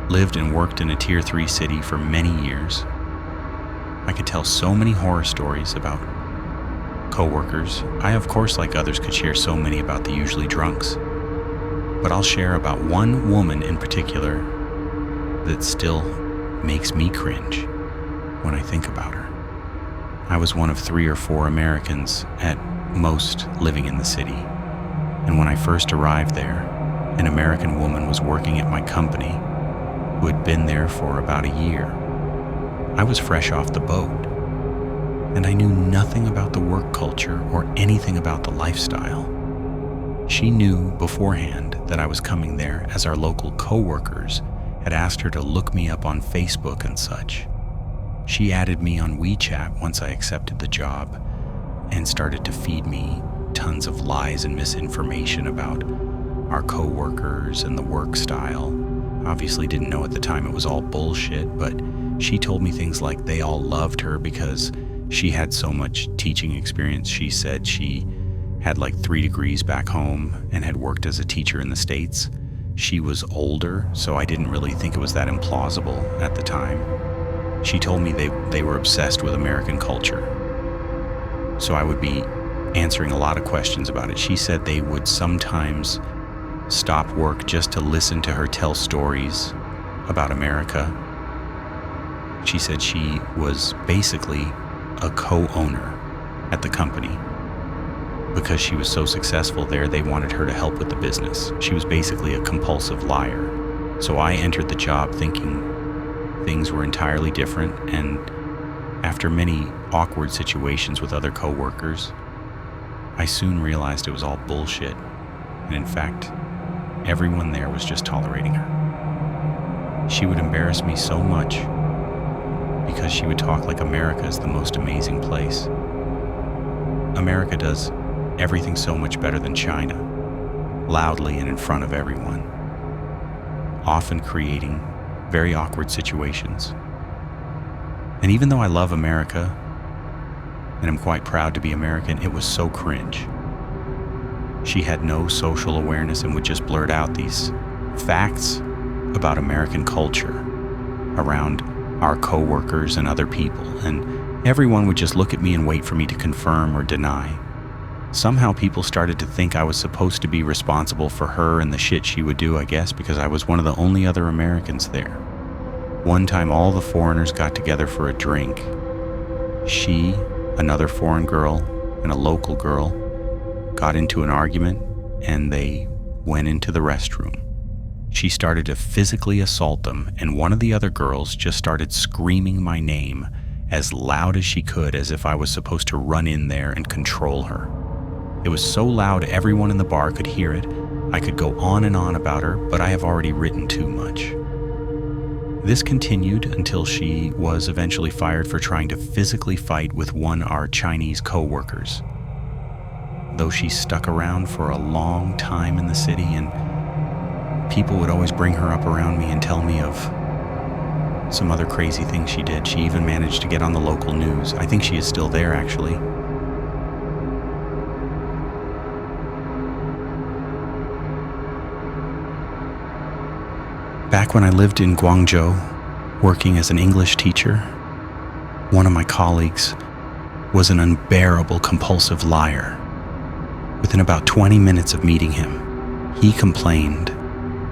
lived and worked in a Tier 3 city for many years. I could tell so many horror stories about coworkers. I, of course, like others, could share so many about the usually drunks. But I'll share about one woman in particular that still makes me cringe when I think about her. I was one of 3 or 4 Americans at most living in the city. And when I first arrived there, an American woman was working at my company who had been there for about a year. I was fresh off the boat, and I knew nothing about the work culture or anything about the lifestyle. She knew beforehand that I was coming there, as our local co-workers had asked her to look me up on Facebook and such. She added me on WeChat once I accepted the job and started to feed me tons of lies and misinformation about our co-workers and the work style. Obviously didn't know at the time it was all bullshit, but she told me things like they all loved her because she had so much teaching experience. She said she had like 3 degrees back home and had worked as a teacher in the States. She was older, so I didn't really think it was that implausible at the time. She told me they were obsessed with American culture, so I would be answering a lot of questions about it. She said they would sometimes stop work just to listen to her tell stories about America. She said she was basically a co-owner at the company. Because she was so successful there, they wanted her to help with the business. She was basically a compulsive liar. So I entered the job thinking things were entirely different, and after many awkward situations with other coworkers, I soon realized it was all bullshit, and in fact, everyone there was just tolerating her. She would embarrass me so much because she would talk like America is the most amazing place. America does everything so much better than China, loudly and in front of everyone, often creating very awkward situations. And even though I love America, and I'm quite proud to be American, it was so cringe. She had no social awareness and would just blurt out these facts about American culture around our co-workers and other people, and everyone would just look at me and wait for me to confirm or deny. Somehow people started to think I was supposed to be responsible for her and the shit she would do, I guess, because I was one of the only other Americans there. One time all the foreigners got together for a drink. She, another foreign girl, and a local girl got into an argument, and they went into the restroom. She started to physically assault them, and one of the other girls just started screaming my name as loud as she could, as if I was supposed to run in there and control her. It was so loud everyone in the bar could hear it. I could go on and on about her, but I have already written too much. This continued until she was eventually fired for trying to physically fight with one of our Chinese co-workers. Though she stuck around for a long time in the city, and people would always bring her up around me and tell me of some other crazy things she did. She even managed to get on the local news. I think she is still there, actually. Back when I lived in Guangzhou, working as an English teacher, one of my colleagues was an unbearable compulsive liar. Within about 20 minutes of meeting him, he complained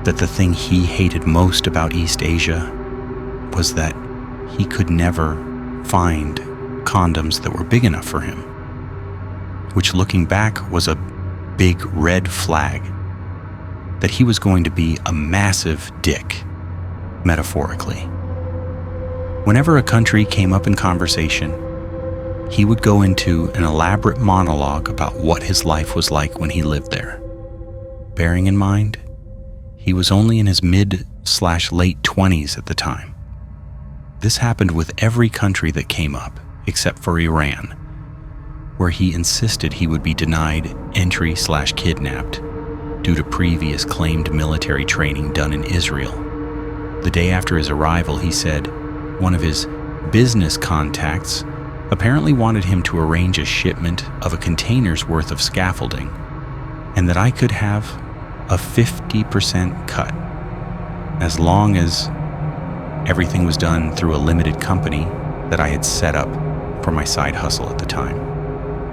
that the thing he hated most about East Asia was that he could never find condoms that were big enough for him, which, looking back, was a big red flag that he was going to be a massive dick, metaphorically. Whenever a country came up in conversation, he would go into an elaborate monologue about what his life was like when he lived there. Bearing in mind, he was only in his mid/late 20s at the time. This happened with every country that came up, except for Iran, where he insisted he would be denied entry/kidnapped due to previous claimed military training done in Israel. The day after his arrival, he said one of his business contacts apparently wanted him to arrange a shipment of a container's worth of scaffolding, and that I could have a 50% cut as long as Everything was done through a limited company that I had set up for my side hustle at the time.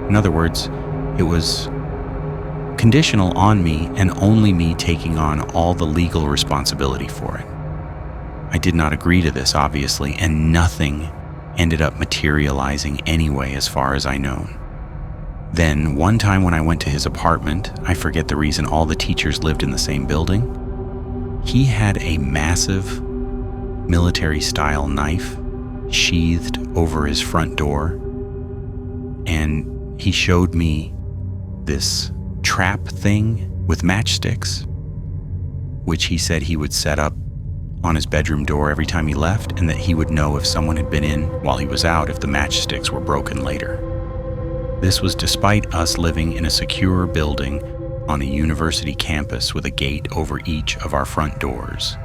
In other words, it was conditional on me and only me taking on all the legal responsibility for it. I did not agree to this, obviously, and nothing ended up materializing anyway as far as I know. Then, one time when I went to his apartment, I forget the reason, all the teachers lived in the same building. He had a massive military-style knife sheathed over his front door, and he showed me this trap thing with matchsticks, which he said he would set up on his bedroom door every time he left, and that he would know if someone had been in while he was out if the matchsticks were broken later. This was despite us living in a secure building on a university campus with a gate over each of our front doors,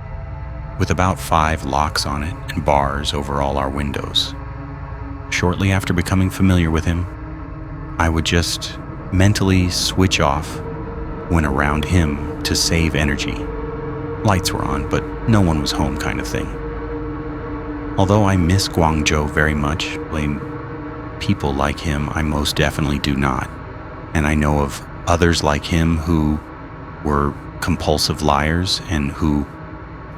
with about 5 locks on it and bars over all our windows. Shortly after becoming familiar with him, I would just mentally switch off when around him to save energy. Lights were on, but no one was home kind of thing. Although I miss Guangzhou very much, blame people like him, I most definitely do not. And I know of others like him who were compulsive liars and who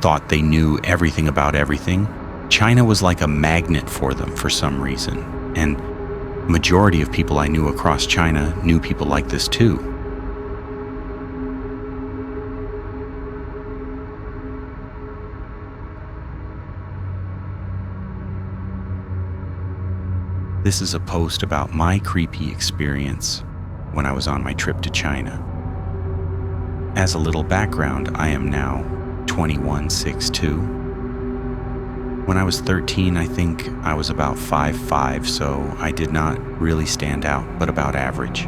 thought they knew everything about everything. China was like a magnet for them for some reason, and majority of people I knew across China knew people like this too. This is a post about my creepy experience when I was on my trip to China. As a little background, I am now 21'6'2". When I was 13, I think I was about 5'5", so I did not really stand out, but about average.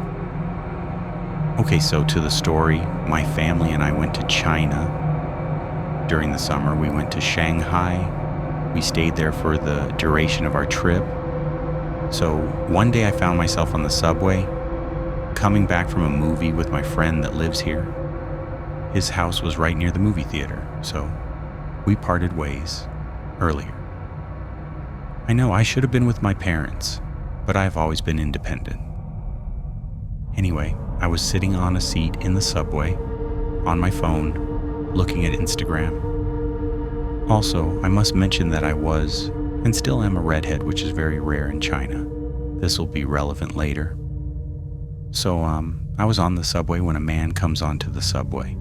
Okay, so to the story, my family and I went to China during the summer. We went to Shanghai. We stayed there for the duration of our trip. So one day I found myself on the subway, coming back from a movie with my friend that lives here. His house was right near the movie theater, so we parted ways earlier. I know I should have been with my parents, but I've always been independent. Anyway, I was sitting on a seat in the subway, on my phone, looking at Instagram. Also, I must mention that I was, and still am, a redhead, which is very rare in China. This will be relevant later. So, I was on the subway when a man comes onto the subway.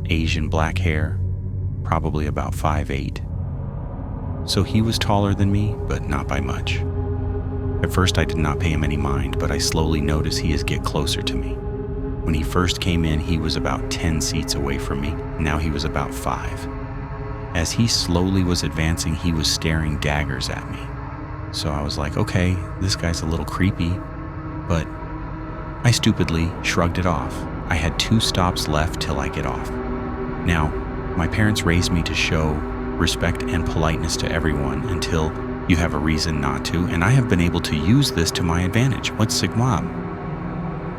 Asian black hair, probably about 5'8". So he was taller than me, but not by much. At first I did not pay him any mind, but I slowly noticed he is get closer to me. When he first came in, he was about 10 seats away from me. Now he was about 5. As he slowly was advancing, he was staring daggers at me. So I was like, okay, this guy's a little creepy, but I stupidly shrugged it off. I had 2 stops left till I get off. Now, my parents raised me to show respect and politeness to everyone until you have a reason not to, and I have been able to use this to my advantage. What's Sigma?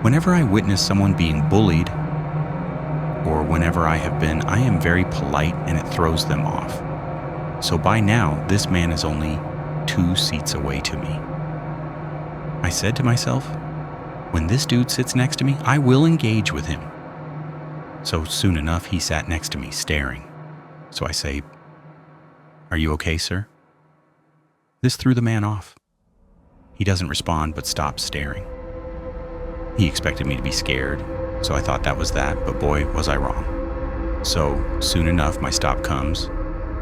Whenever I witness someone being bullied, or whenever I am very polite, and it throws them off. So by now, this man is only 2 seats away to me. I said to myself, when this dude sits next to me, I will engage with him. So soon enough, he sat next to me, staring. So I say, "Are you okay, sir?" This threw the man off. He doesn't respond, but stops staring. He expected me to be scared, so I thought that was that, but boy, was I wrong. So soon enough, my stop comes.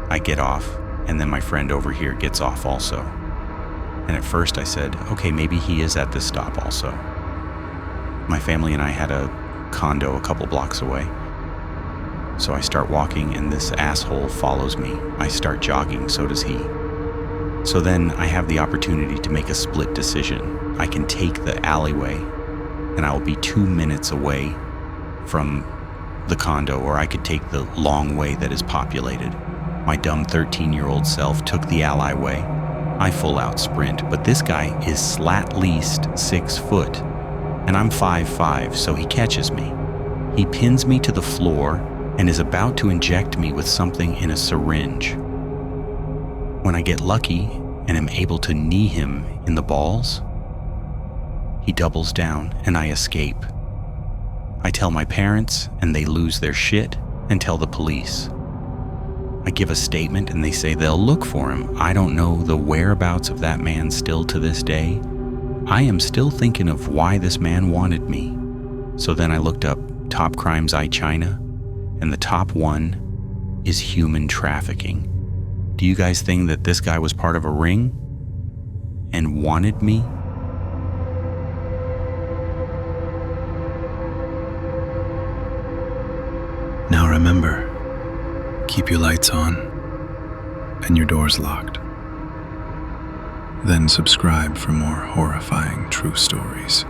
I get off, and then my friend over here gets off also. And at first I said, okay, maybe he is at this stop also. My family and I had a condo a couple blocks away. So I start walking, and this asshole follows me. I start jogging, so does he. So then I have the opportunity to make a split decision. I can take the alleyway, and I will be 2 minutes away from the condo, or I could take the long way that is populated. My dumb 13-year-old self took the alleyway. I full out sprint, but this guy is slat least 6 foot, and I'm 5'5", so he catches me. He pins me to the floor and is about to inject me with something in a syringe. When I get lucky and am able to knee him in the balls, he doubles down and I escape. I tell my parents and they lose their shit and tell the police. I give a statement and they say they'll look for him. I don't know the whereabouts of that man still to this day. I am still thinking of why this man wanted me. So then I looked up top crimes China, and the top one is human trafficking. Do you guys think that this guy was part of a ring and wanted me? Now remember, keep your lights on and your doors locked. Then subscribe for more horrifying true stories.